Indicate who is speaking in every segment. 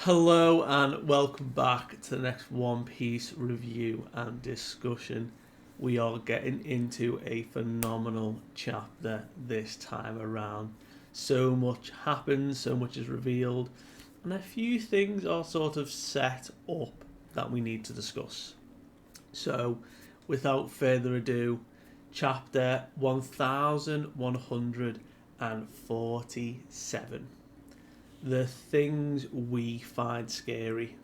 Speaker 1: Hello and welcome back to the next One Piece review and discussion. We are getting into a phenomenal chapter this time around. So much happens, so much is revealed, and a few things are sort of set up that we need to discuss. So, without further ado, chapter 1147, the things we find scary.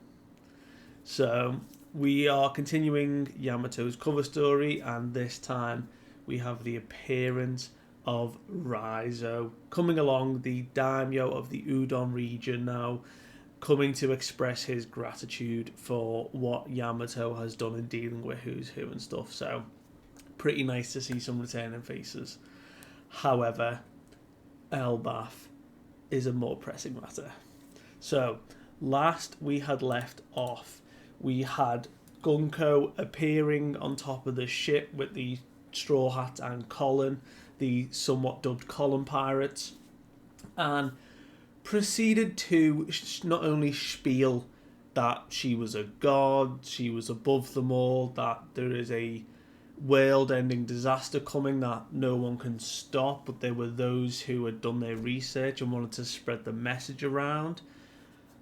Speaker 1: So we are continuing Yamato's cover story, and this time we have the appearance of Raizo coming along, the daimyo of the Udon region now, coming to express his gratitude for what Yamato has done in dealing with Who's Who and stuff. So pretty nice to see some returning faces. However, Elbaf is a more pressing matter. So, last we had left off, we had Gunko appearing on top of the ship with the Straw Hat and Colin, the somewhat dubbed Colin pirates, and proceeded to not only spiel that she was a god, she was above them all, that there is a world ending disaster coming that no one can stop, but there were those who had done their research and wanted to spread the message around.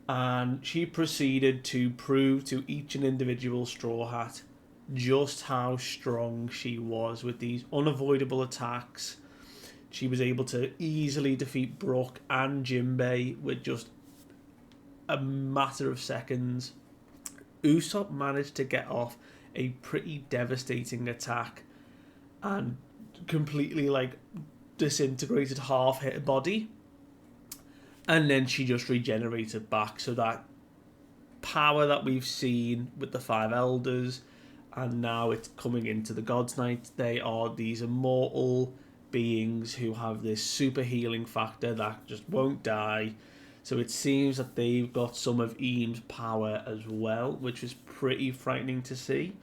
Speaker 1: And she proceeded to prove to each and individual Straw Hat just how strong she was with these unavoidable attacks. She was able to easily defeat Brook and Jinbei with just a matter of seconds. Usopp managed to get off a pretty devastating attack and completely disintegrated half her body, and then she just regenerated back. So that power that we've seen with the five elders, and now it's coming into the God's Night, they are these immortal beings who have this super healing factor that just won't die. So it seems that they've got some of Eam's power as well, which was pretty frightening to see.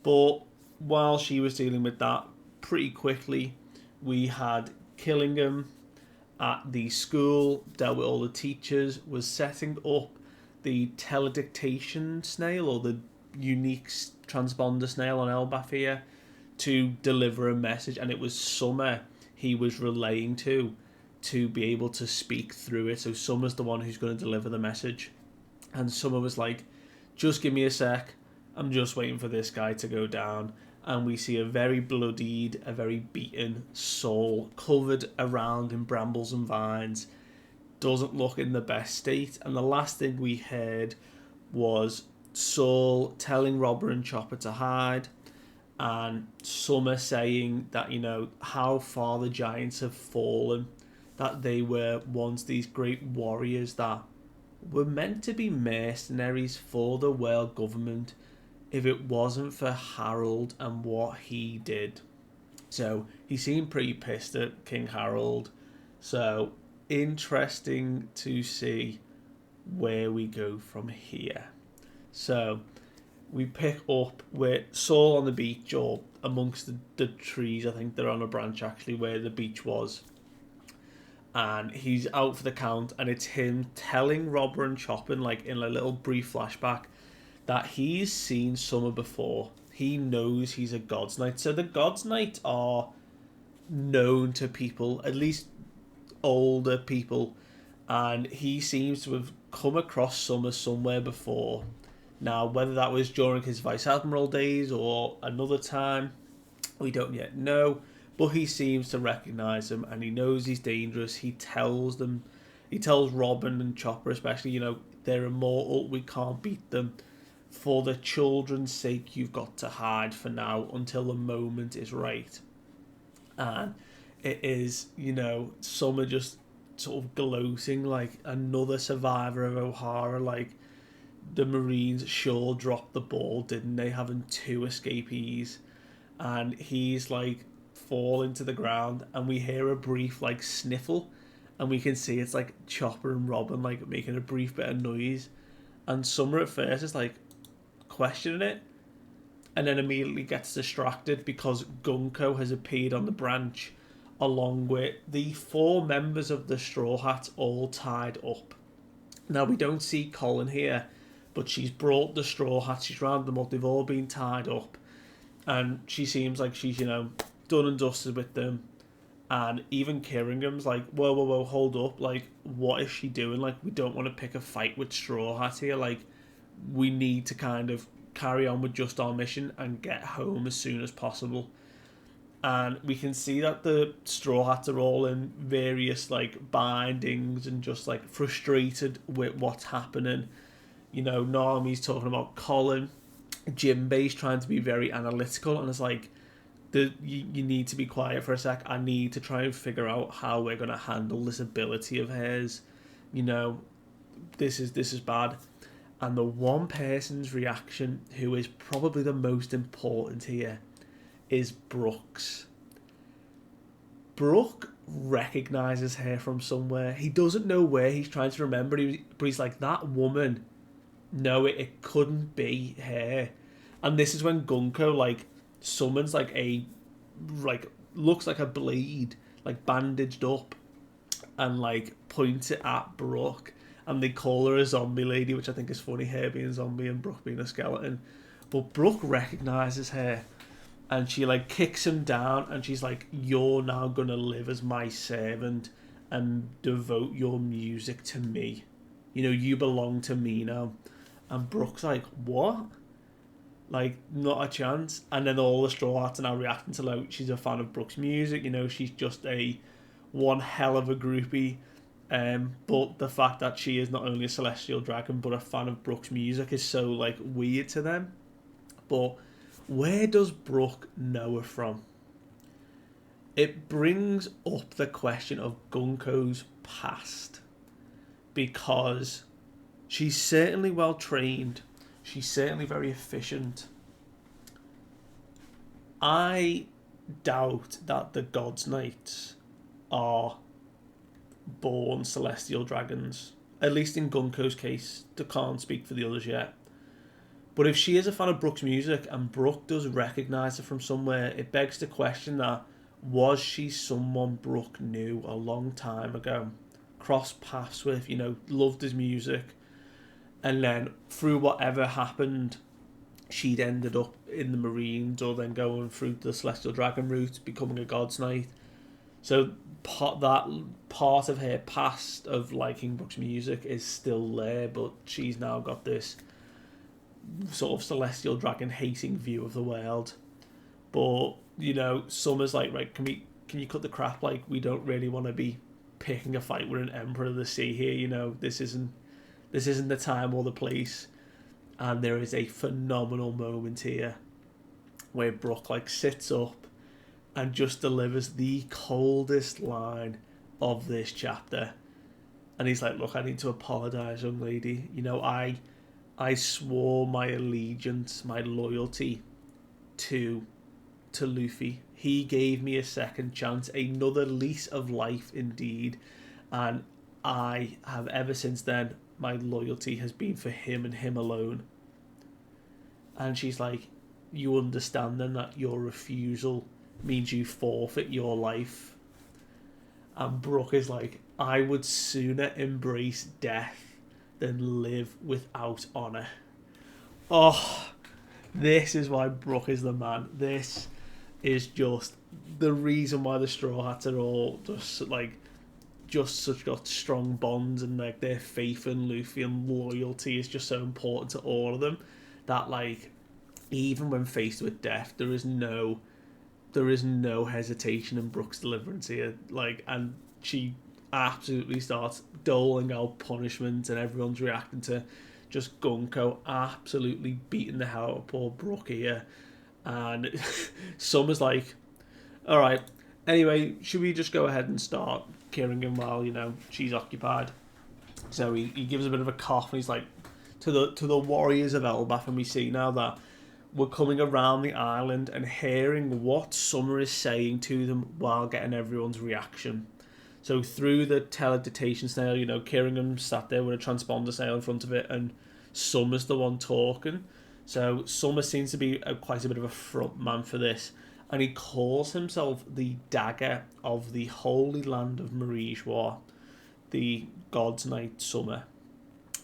Speaker 1: But while she was dealing with that, pretty quickly we had Killingham at the school, dealt with all the teachers, was setting up the teledictation snail, or the unique transponder snail on Elbaf here, to deliver a message, and it was Summer he was relaying to be able to speak through it. So Summer's the one who's going to deliver the message, and Summer was like, just give me a sec, I'm just waiting for this guy to go down. And we see a very bloodied, a very beaten Saul covered around in brambles and vines. Doesn't look in the best state. And the last thing we heard was Saul telling Robber and Chopper to hide, and Summer saying that, how far the giants have fallen, that they were once these great warriors that were meant to be mercenaries for the world government if it wasn't for Harold and what he did. So he seemed pretty pissed at King Harold. So interesting to see where we go from here. So we pick up with Saul on the beach, or amongst the trees. I think they're on a branch actually where the beach was. And he's out for the count, and it's him telling Robber and Chopper, in a little brief flashback, that he's seen Summer before. He knows he's a God's Knight. So the God's Knight are known to people, at least older people, and he seems to have come across Summer somewhere before. Now, whether that was during his Vice Admiral days or another time, we don't yet know, but he seems to recognise him, and he knows he's dangerous. He tells Robin and Chopper especially, they're immortal, we can't beat them. For the children's sake, you've got to hide for now until the moment is right. And it is, Summer just sort of gloating like another survivor of O'Hara. Like, the Marines sure dropped the ball, didn't they, having two escapees? And he's falling to the ground, and we hear a brief sniffle, and we can see it's Chopper and Robin making a brief bit of noise. And Summer at first is questioning it, and then immediately gets distracted because Gunko has appeared on the branch along with the four members of the Straw Hats all tied up. Now, we don't see Colin here, but she's brought the straw hats, she's rounded them up, they've all been tied up, and she seems like she's, done and dusted with them. And even Kiringham's like, whoa, whoa, whoa, hold up. Like, what is she doing? Like, we don't want to pick a fight with Straw Hat here. Like, we need to kind of carry on with just our mission and get home as soon as possible. And we can see that the Straw Hats are all in various, like, bindings and just, like, frustrated with what's happening. Nami's talking about Colin. Jinbei's trying to be very analytical, and it's like, you need to be quiet for a sec. I need to try and figure out how we're going to handle this ability of hers. This is bad. And the one person's reaction who is probably the most important here is Brooks. Brooke recognises her from somewhere. He doesn't know where, he's trying to remember, but he's like, that woman, no, it couldn't be her. And this is when Gunko, like, summons looks like a blade, like bandaged up, and like points it at Brooke, and they call her a zombie lady, which I think is funny, her being a zombie and Brooke being a skeleton. But Brooke recognises her, and she like kicks him down, and she's like, you're now gonna live as my servant and devote your music to me. You belong to me now. And Brooke's like, what? Like, not a chance. And then all the Straw Hats are now reacting to, like, she's a fan of Brooke's music. She's just one hell of a groupie. But the fact that she is not only a celestial dragon but a fan of Brooke's music is so, like, weird to them. But where does Brooke know her from? It brings up the question of Gunko's past. Because she's certainly well trained. She's certainly very efficient. I doubt that the God's Knights are born celestial dragons. At least in Gunko's case. I can't speak for the others yet. But if she is a fan of Brooke's music and Brooke does recognise her from somewhere, it begs the question that, was she someone Brooke knew a long time ago? Crossed paths with, loved his music. And then through whatever happened, she'd ended up in the Marines, or then going through the Celestial Dragon route, becoming a God's Knight. So that part of her past of liking Brooke's music is still there, but she's now got this sort of Celestial Dragon hating view of the world. But Summer's like, right, can you cut the crap? Like, we don't really want to be picking a fight with an Emperor of the Sea here. This isn't the time or the place. And there is a phenomenal moment here where Brooke like sits up and just delivers the coldest line of this chapter. And he's like, look, I need to apologise, young lady. I swore my allegiance, my loyalty to Luffy. He gave me a second chance, another lease of life indeed. And I have ever since then, my loyalty has been for him and him alone. And she's like, you understand then that your refusal means you forfeit your life? And Brooke is like, I would sooner embrace death than live without honour. Oh, this is why Brooke is the man. This is just the reason why the Straw Hats are all just such got strong bonds, and like their faith in Luffy and loyalty is just so important to all of them that like even when faced with death there is no hesitation in Brooke's deliverance here. Like, and she absolutely starts doling out punishment, and everyone's reacting to just Gunko absolutely beating the hell out of poor Brooke here. And Summer's like, alright, anyway, should we just go ahead and start Kiringham while, she's occupied? So he gives a bit of a cough, and he's like, to the warriors of Elbaf, and we see now that we're coming around the island and hearing what Summer is saying to them while getting everyone's reaction. So through the teledictation snail, Kiringham sat there with a transponder snail in front of it, and Summer's the one talking. So Summer seems to be quite a bit of a front man for this, and he calls himself the Dagger of the Holy Land of Marijois, the God's Knight Summer.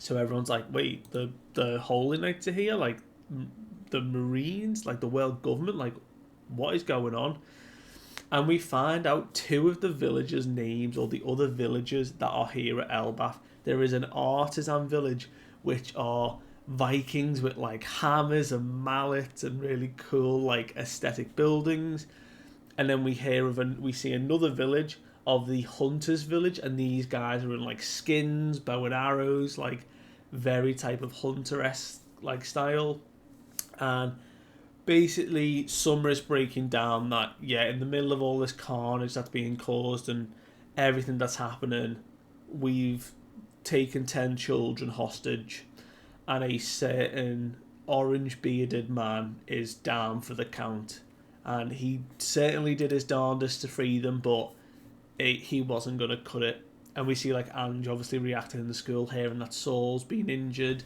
Speaker 1: So everyone's like, wait, the Holy Knights are here, like the Marines, like the world government, like what is going on? And we find out two of the villagers' names, or the other villagers that are here at Elbath. There is an artisan village, which are Vikings with like hammers and mallets and really cool like aesthetic buildings. And then we see another village of the hunters village, and these guys are in like skins, bow and arrows, like very type of hunter-esque like style. And basically Summer is breaking down that, yeah, in the middle of all this carnage that's being caused and everything that's happening, we've taken 10 children hostage, and a certain orange bearded man is down for the count. And he certainly did his darndest to free them, but he wasn't going to cut it. And we see like Ange obviously reacting in the school, hearing that Saul's been injured.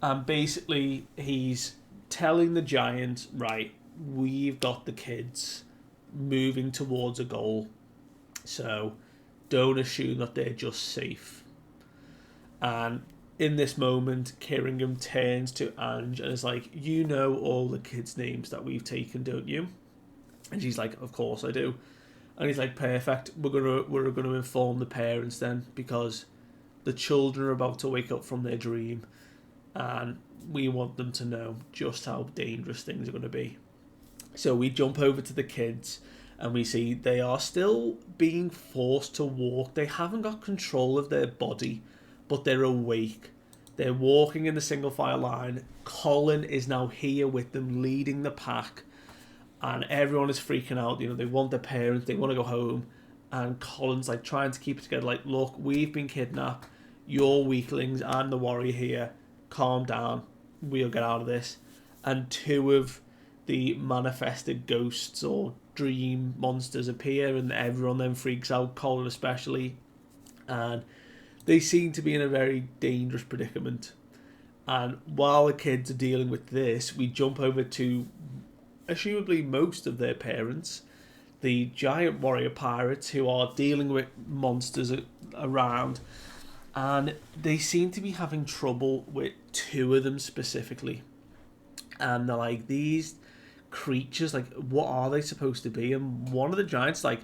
Speaker 1: And basically he's telling the giant, right, we've got the kids moving towards a goal, so don't assume that they're just safe. And in this moment, Kiringham turns to Ange and is like, you know all the kids' names that we've taken, don't you? And she's like, of course I do. And he's like, perfect, we're gonna inform the parents then, because the children are about to wake up from their dream, and we want them to know just how dangerous things are going to be. So we jump over to the kids, and we see they are still being forced to walk. They haven't got control of their body, but they're awake. They're walking in the single file line. Colin is now here with them, leading the pack, and everyone is freaking out. You know, they want their parents, they want to go home, and Colin's like trying to keep it together. Like, look, we've been kidnapped. You're weaklings. I'm the warrior here. Calm down. We'll get out of this. And two of the manifested ghosts or dream monsters appear, and everyone then freaks out, Colin especially. And they seem to be in a very dangerous predicament. And while the kids are dealing with this, we jump over to, assumably, most of their parents, the giant warrior pirates, who are dealing with monsters around. And they seem to be having trouble with two of them specifically. And they're like, these creatures, like, what are they supposed to be? And one of the giants, like,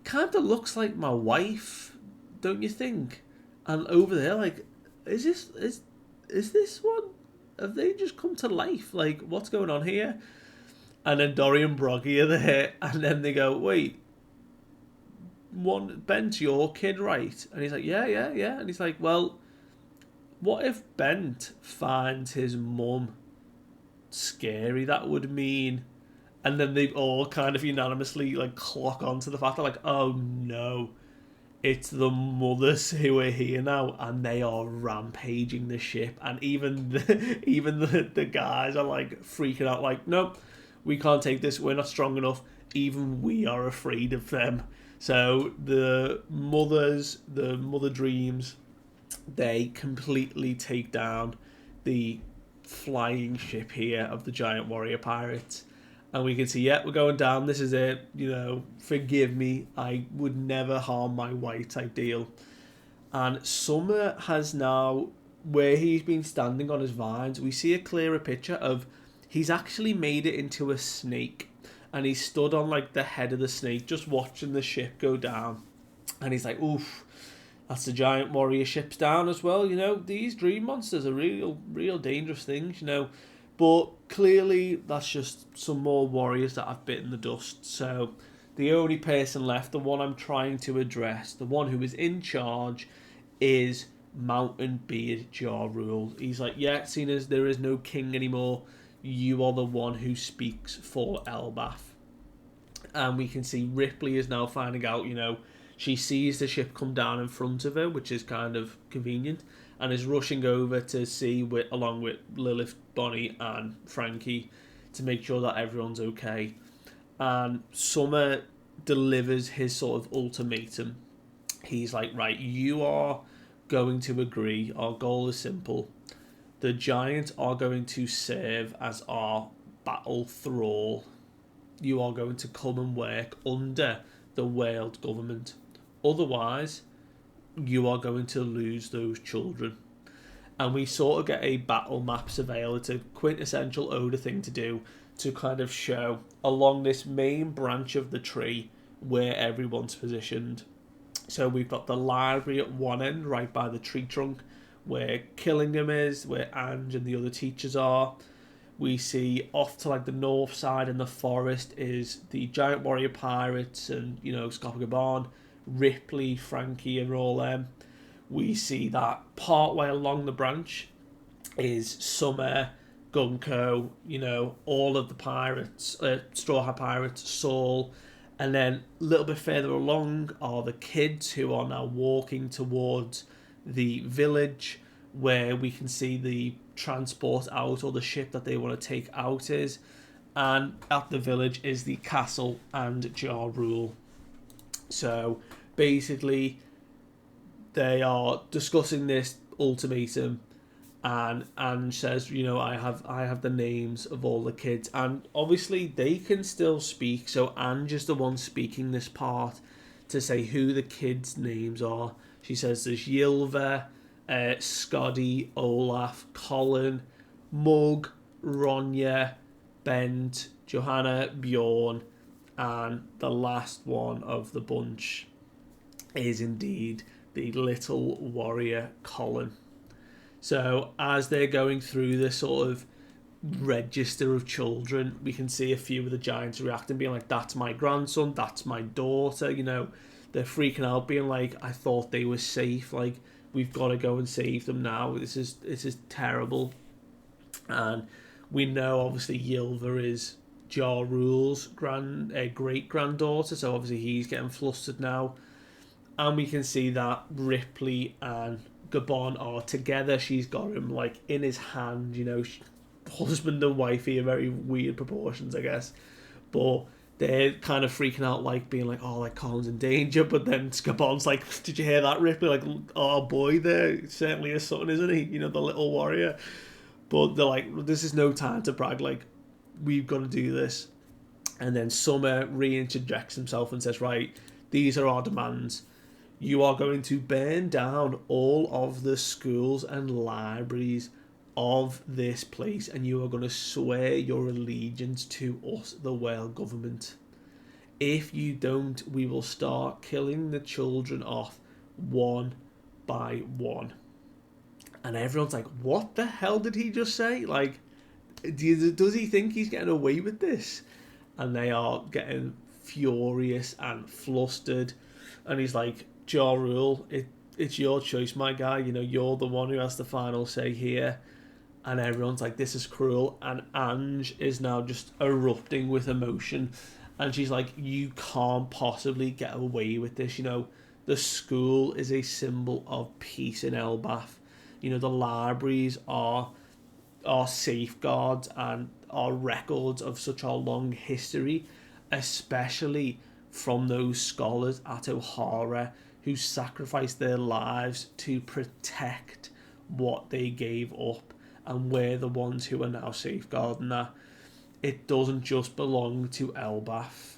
Speaker 1: kind of looks like my wife, don't you think? And over there, like, is this one? Have they just come to life? Like, what's going on here? And then Dorian Broggy are there, and then they go, wait, Bent's your kid, right? And he's like, yeah. And he's like, well, what if Bent finds his mum scary? That would mean... And then they all kind of unanimously like clock onto the fact that, like, oh no, it's the mothers who are here now, and they are rampaging the ship. And even the guys are like freaking out, like, nope, we can't take this, we're not strong enough, even we are afraid of them. So the mother dreams, they completely take down the flying ship here of the giant warrior pirates. And we can see, yeah, we're going down, this is it, you know, forgive me, I would never harm my wife type deal. And Summer has now, where he's been standing on his vines, we see a clearer picture of, he's actually made it into a snake. And he stood on like the head of the snake, just watching the ship go down. And he's like, oof, that's the giant warrior ships down as well. You know, these dream monsters are real dangerous things, you know. But clearly that's just some more warriors that have bitten the dust. So the only person left, the one I'm trying to address, the one who is in charge, is Mountain Beard Ja Rule. He's like, yeah, seeing as there is no king anymore, you are the one who speaks for Elbath. And we can see Ripley is now finding out, you know, she sees the ship come down in front of her, which is kind of convenient, and is rushing over to see, along with Lilith, Bonnie and Frankie, to make sure that everyone's okay. And Summer delivers his sort of ultimatum. He's like, right, you are going to agree. Our goal is simple. The giants are going to serve as our battle thrall. You are going to come and work under the world government. Otherwise, you are going to lose those children. and we sort of get a battle map surveil. It's a quintessential Oda thing to do, to kind of show along this main branch of the tree where everyone's positioned. So we've got the library at one end, right by the tree trunk, where Killingham is, where Ange and the other teachers are. We see off to like the north side in the forest is the Giant Warrior Pirates and, you know, Scopogabarn, Ripley, Frankie, and all them. We see that part way along the branch is Summer, Gunko, you know, all of the pirates, Straw Hat Pirates, Saul, and then a little bit further along are the kids who are now walking towards the village, where we can see the transport out, or the ship that they want to take out is. And at the village is the castle and Ja Rule. So basically, they are discussing this ultimatum, and Ange says, you know, I have the names of all the kids, and obviously they can still speak. So Ange is the one speaking this part to say who the kids' names are. She says there's Ylva, Scotty, Olaf, Colin, Mug, Ronja, Bent, Johanna, Bjorn, and the last one of the bunch is indeed the little warrior Colin. So as they're going through this sort of register of children, we can see a few of the giants reacting, being like, that's my grandson, that's my daughter, you know. They're freaking out, being like, I thought they were safe, like, we've got to go and save them now. This is terrible. And we know, obviously, Ylva is Ja Rule's great granddaughter, so obviously he's getting flustered now. And we can see that Ripley and Gabon are together. She's got him like in his hand, you know, husband and wifey are very weird proportions, I guess. But they're kind of freaking out, like being like, oh, like Colin's in danger. But then Gabon's like, did you hear that, Ripley? Like, oh boy, there certainly his son, isn't he? You know, the little warrior. But they're like, this is no time to brag. Like, we've got to do this. And then Summer reinterjects himself and says, right, these are our demands. You are going to burn down all of the schools and libraries of this place, and you are going to swear your allegiance to us, the Whale government. If you don't, we will start killing the children off one by one. And everyone's like, what the hell did he just say? Like, does he think he's getting away with this? And they are getting furious and flustered. And he's like, Ja Rule, it's your choice, my guy. You know, you're the one who has the final say here. And everyone's like, this is cruel. And Ange is now just erupting with emotion. And she's like, you can't possibly get away with this. You know, the school is a symbol of peace in Elbaf. You know, the libraries are safeguards and are records of such a long history, especially from those scholars at O'Hara who sacrificed their lives to protect what they gave up, and we're the ones who are now safeguarding that. It doesn't just belong to Elbaf.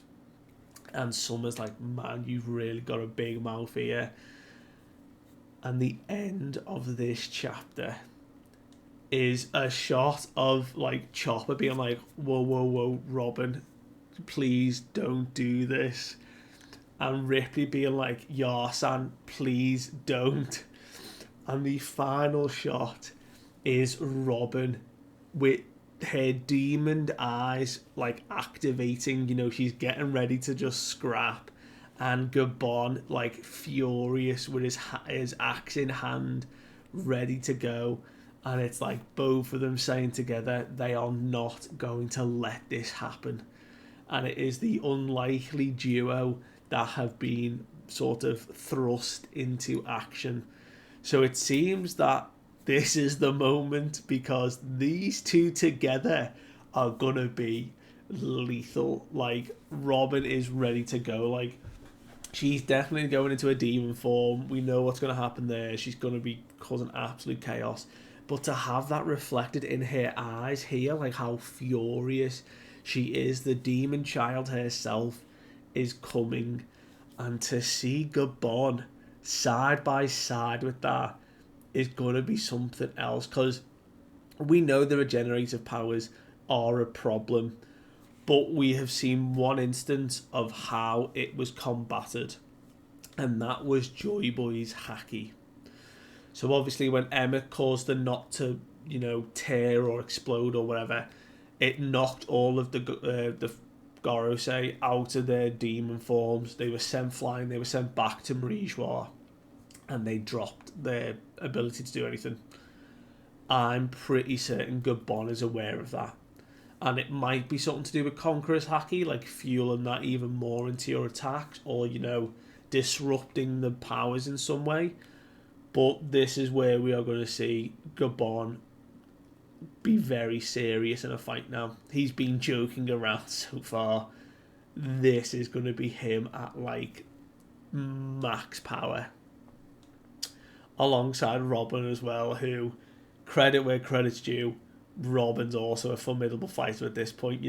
Speaker 1: And Summer's like, man, you've really got a big mouth here. And the end of this chapter is a shot of like Chopper being like, whoa, whoa, whoa, Robin, please don't do this. And Ripley being like, Yarsan, please don't. And the final shot is Robin with her demon eyes like activating, you know, she's getting ready to just scrap, and Gabon like furious with his axe in hand, ready to go. And it's like both of them saying together they are not going to let this happen. And it is the unlikely duo that have been sort of thrust into action. So it seems that this is the moment, because these two together are gonna be lethal. Like, Robin is ready to go. Like, she's definitely going into a demon form. We know what's going to happen there. She's going to be causing absolute chaos. But to have that reflected in her eyes here, like how furious she is, the demon child herself is coming. And to see Gabon side by side with that, is going to be something else, because we know the regenerative powers are a problem, but we have seen one instance of how it was combated, and that was Joy Boy's Hacky. So obviously when Emmett caused the knot to, tear or explode or whatever, it knocked all of the Gorosei out of their demon forms. They were sent flying, they were sent back to Marijois, and they dropped their ability to do anything. I'm pretty certain Gabon is aware of that. And it might be something to do with Conqueror's Haki, like fueling that even more into your attacks, or, disrupting the powers in some way. But this is where we are going to see Gabon be very serious in a fight now. He's been joking around so far. This is going to be him at, max power. Alongside Robin as well, who, credit where credit's due, Robin's also a formidable fighter at this point.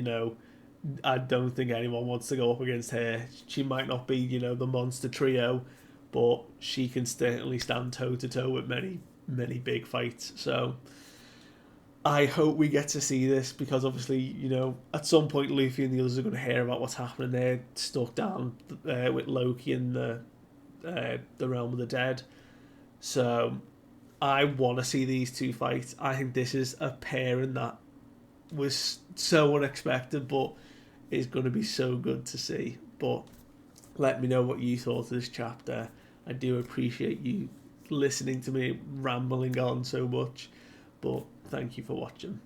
Speaker 1: I don't think anyone wants to go up against her. She might not be, the monster trio, but she can certainly stand toe-to-toe with many, many big fights. So I hope we get to see this, because obviously, at some point Luffy and the others are going to hear about what's happening. They're stuck down with Loki in the realm of the dead. So I want to see these two fights. I think this is a pairing that was so unexpected, but is going to be so good to see. But let me know what you thought of this chapter. I do appreciate you listening to me rambling on so much, but thank you for watching.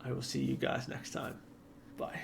Speaker 1: I will see you guys next time. Bye.